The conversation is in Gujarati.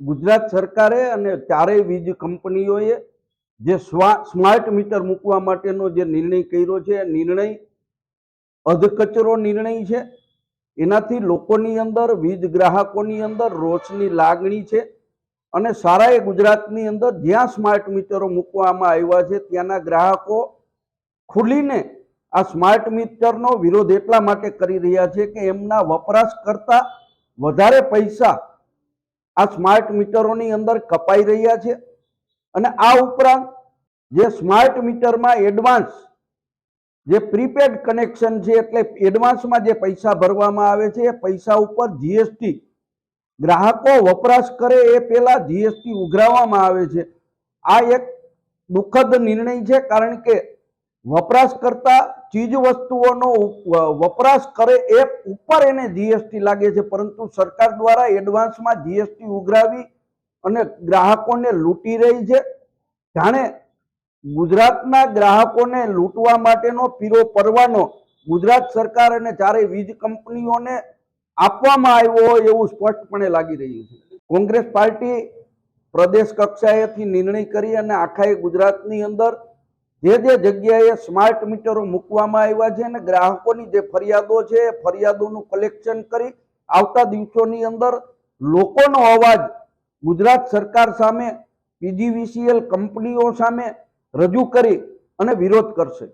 ગુજરાત સરકારે અને ચારેય વીજ કંપનીઓએ જે સ્માર્ટ મીટર મૂકવા માટેનો જે નિર્ણય કર્યો છે, નિર્ણય અધકચરો નિર્ણય છે। એનાથી લોકોની અંદર, વીજ ગ્રાહકોની અંદર રોષની લાગણી છે અને સારાએ ગુજરાતની અંદર જ્યાં સ્માર્ટ મીટરો મૂકવામાં આવ્યા છે ત્યાંના ગ્રાહકો ખુલીને આ સ્માર્ટ મીટરનો વિરોધ એટલા માટે કરી રહ્યા છે કે એમના વપરાશ કરતા વધારે પૈસા આ સ્માર્ટ મીટરોની અંદર કપાઈ રહ્યા છે। અને આ ઉપરાંત જે સ્માર્ટ મીટરમાં એડવાન્સ જે પ્રીપેડ કનેક્શન છે, એટલે એડવાન્સમાં જે પૈસા ભરવામાં આવે છે એ પૈસા ઉપર જીએસટી ગ્રાહકો વપરાશ કરે એ પહેલા જીએસટી ઉઘરાવવામાં આવે છે। આ એક દુઃખદ નિર્ણય છે, કારણ કે વપરાશ કરતા ચીજ વસ્તુઓનો વપરાશ કરે એ ઉપર એને જીએસટી લાગે છે, પરંતુ સરકાર દ્વારા એડવાન્સમાં જીએસટી ઉઘરાવી અને ગ્રાહકોને લૂંટી રહી છે। જાણે ગુજરાતના ગ્રાહકોને લૂંટવા માટેનો પીરો પરવાનો ગુજરાત સરકાર અને ચારેય વીજ કંપનીઓને આપવામાં આવ્યો હોય એવું સ્પષ્ટપણે લાગી રહ્યું છે। કોંગ્રેસ પાર્ટી પ્રદેશ કક્ષાએથી નિર્ણય કરી અને આખા ગુજરાતની અંદર જે જગ્યાએ સ્માર્ટ મીટરો મૂકવામાં આવ્યા છે અને ગ્રાહકોની જે ફરિયાદો છે એ ફરિયાદોનું કલેક્શન કરી આવતા દિવસોની અંદર લોકોનો અવાજ ગુજરાત સરકાર સામે, પીજીવીસીએલ કંપનીઓ સામે રજૂ કરી અને વિરોધ કરશે।